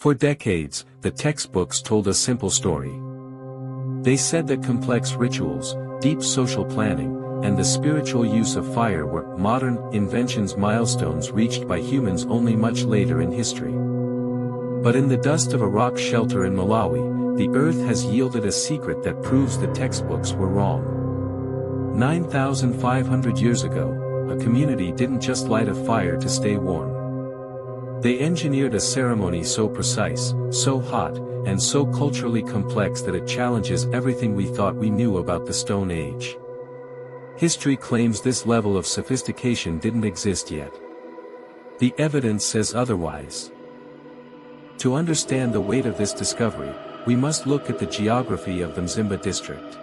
For decades, the textbooks told a simple story. They said that complex rituals, deep social planning, and the spiritual use of fire were modern inventions, milestones reached by humans only much later in history. But in the dust of a rock shelter in Malawi, the earth has yielded a secret that proves the textbooks were wrong. 9,500 years ago, a community didn't just light a fire to stay warm. They engineered a ceremony so precise, so hot, and so culturally complex that it challenges everything we thought we knew about the Stone Age. History claims this level of sophistication didn't exist yet. The evidence says otherwise. To understand the weight of this discovery, we must look at the geography of the Mzimba district.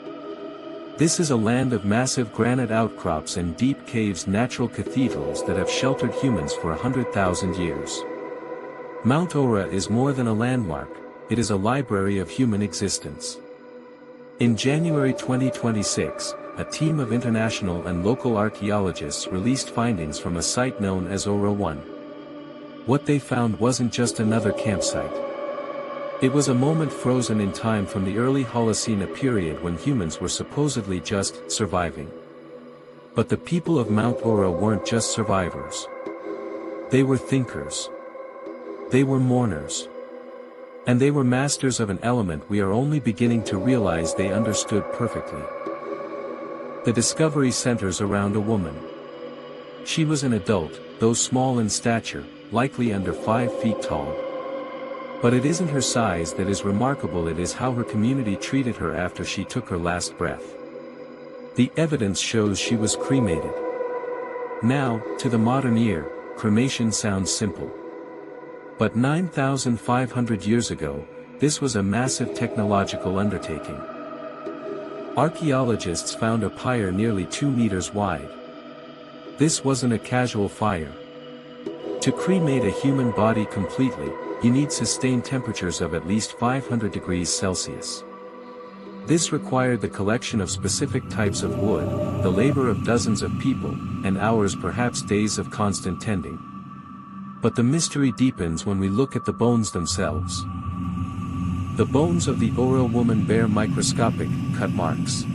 This is a land of massive granite outcrops and deep caves, natural cathedrals that have sheltered humans for 100,000 years. Mount Ora is more than a landmark, it is a library of human existence. In January 2026, a team of international and local archaeologists released findings from a site known as Ora 1. What they found wasn't just another campsite. It was a moment frozen in time from the early Holocene period when humans were supposedly just surviving. But the people of Mount Ora weren't just survivors. They were thinkers. They were mourners. And they were masters of an element we are only beginning to realize they understood perfectly. The discovery centers around a woman. She was an adult, though small in stature, likely under 5 feet tall. But it isn't her size that is remarkable, it is how her community treated her after she took her last breath. The evidence shows she was cremated. Now, to the modern ear, cremation sounds simple. But 9,500 years ago, this was a massive technological undertaking. Archaeologists found a pyre nearly 2 meters wide. This wasn't a casual fire. To cremate a human body completely, you need sustained temperatures of at least 500 degrees Celsius. This required the collection of specific types of wood, the labor of dozens of people, and hours, perhaps days of constant tending. But the mystery deepens when we look at the bones themselves. The bones of the Ora woman bear microscopic, cut marks.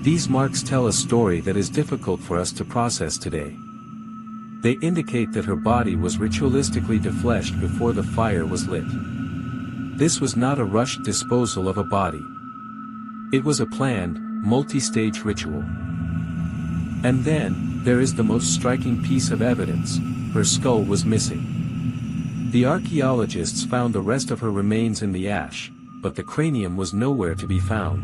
These marks tell a story that is difficult for us to process today. They indicate that her body was ritualistically defleshed before the fire was lit. This was not a rushed disposal of a body. It was a planned, multi-stage ritual. And then, there is the most striking piece of evidence: her skull was missing. The archaeologists found the rest of her remains in the ash, but the cranium was nowhere to be found.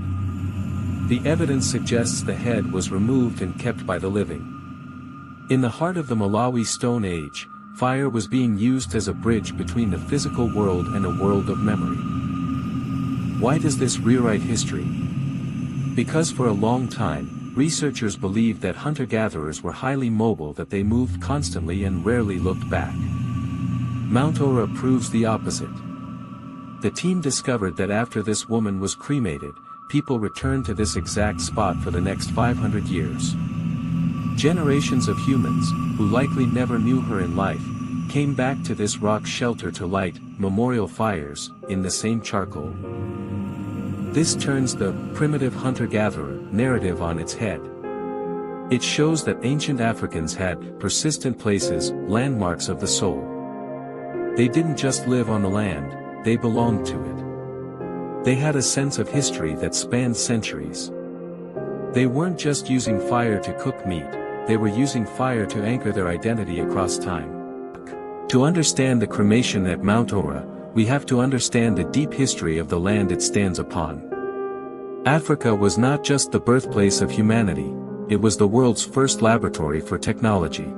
The evidence suggests the head was removed and kept by the living. In the heart of the Malawi Stone Age, fire was being used as a bridge between the physical world and a world of memory. Why does this rewrite history? Because for a long time, researchers believed that hunter-gatherers were highly mobile, that they moved constantly and rarely looked back. Mount Ora proves the opposite. The team discovered that after this woman was cremated, people returned to this exact spot for the next 500 years. Generations of humans, who likely never knew her in life, came back to this rock shelter to light memorial fires in the same charcoal. This turns the primitive hunter-gatherer narrative on its head. It shows that ancient Africans had persistent places, landmarks of the soul. They didn't just live on the land, they belonged to it. They had a sense of history that spanned centuries. They weren't just using fire to cook meat, they were using fire to anchor their identity across time. To understand the cremation at Mount Ora, we have to understand the deep history of the land it stands upon. Africa was not just the birthplace of humanity, it was the world's first laboratory for technology.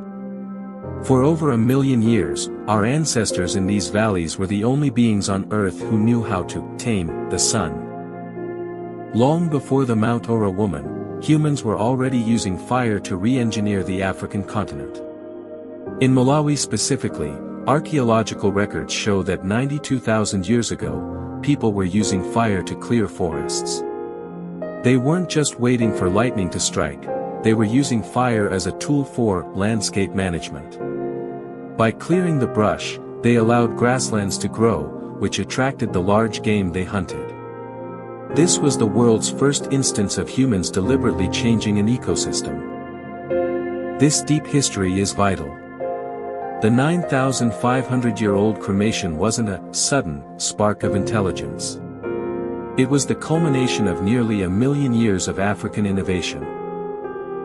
For over 1 million years, our ancestors in these valleys were the only beings on Earth who knew how to tame the sun. Long before the Mount Ora woman, humans were already using fire to re-engineer the African continent. In Malawi specifically, archaeological records show that 92,000 years ago, people were using fire to clear forests. They weren't just waiting for lightning to strike, they were using fire as a tool for landscape management. By clearing the brush, they allowed grasslands to grow, which attracted the large game they hunted. This was the world's first instance of humans deliberately changing an ecosystem. This deep history is vital. The 9,500-year-old cremation wasn't a sudden spark of intelligence. It was the culmination of nearly 1,000,000 years of African innovation.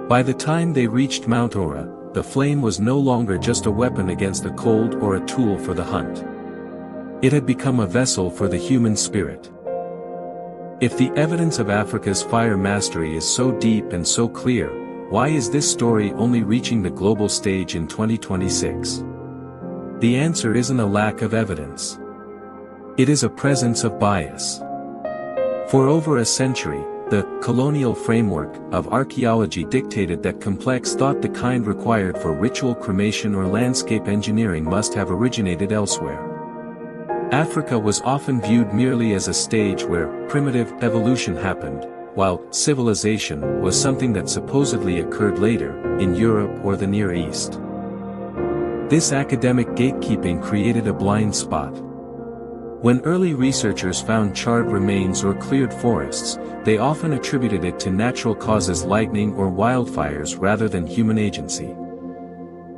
By the time they reached Mount Ora, the flame was no longer just a weapon against the cold or a tool for the hunt. It had become a vessel for the human spirit. If the evidence of Africa's fire mastery is so deep and so clear, why is this story only reaching the global stage in 2026? The answer isn't a lack of evidence. It is a presence of bias. For over a century, the colonial framework of archaeology dictated that complex thought, the kind required for ritual cremation or landscape engineering, must have originated elsewhere. Africa was often viewed merely as a stage where primitive evolution happened, while civilization was something that supposedly occurred later, in Europe or the Near East. This academic gatekeeping created a blind spot. When early researchers found charred remains or cleared forests, they often attributed it to natural causes, lightning or wildfires, rather than human agency.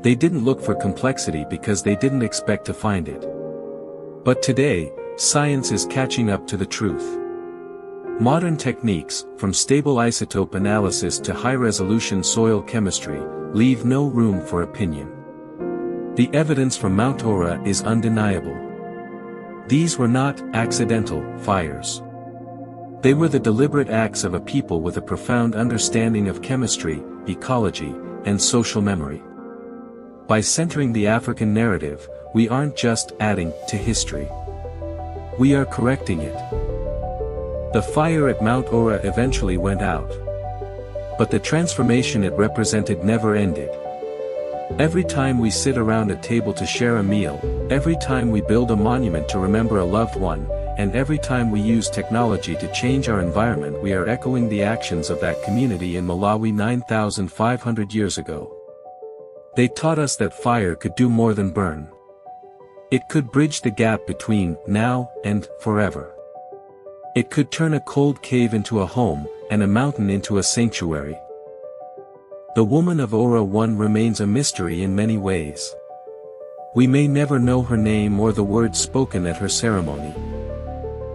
They didn't look for complexity because they didn't expect to find it. But today, science is catching up to the truth. Modern techniques, from stable isotope analysis to high-resolution soil chemistry, leave no room for opinion. The evidence from Mount Ora is undeniable. These were not accidental fires. They were the deliberate acts of a people with a profound understanding of chemistry, ecology, and social memory. By centering the African narrative, we aren't just adding to history. We are correcting it. The fire at Mount Ora eventually went out. But the transformation it represented never ended. Every time we sit around a table to share a meal, every time we build a monument to remember a loved one, and every time we use technology to change our environment, we are echoing the actions of that community in Malawi 9,500 years ago. They taught us that fire could do more than burn. It could bridge the gap between now and forever. It could turn a cold cave into a home, and a mountain into a sanctuary. The woman of Ora 1 remains a mystery in many ways. We may never know her name or the words spoken at her ceremony.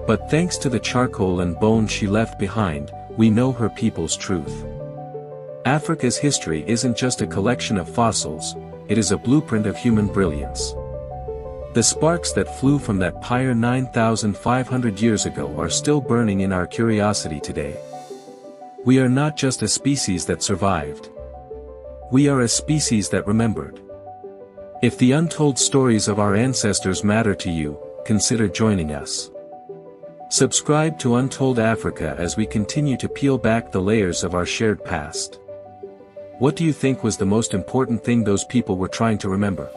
But thanks to the charcoal and bone she left behind, we know her people's truth. Africa's history isn't just a collection of fossils, it is a blueprint of human brilliance. The sparks that flew from that pyre 9,500 years ago are still burning in our curiosity today. We are not just a species that survived. We are a species that remembered. If the untold stories of our ancestors matter to you, consider joining us. Subscribe to Untold Africa as we continue to peel back the layers of our shared past. What do you think was the most important thing those people were trying to remember?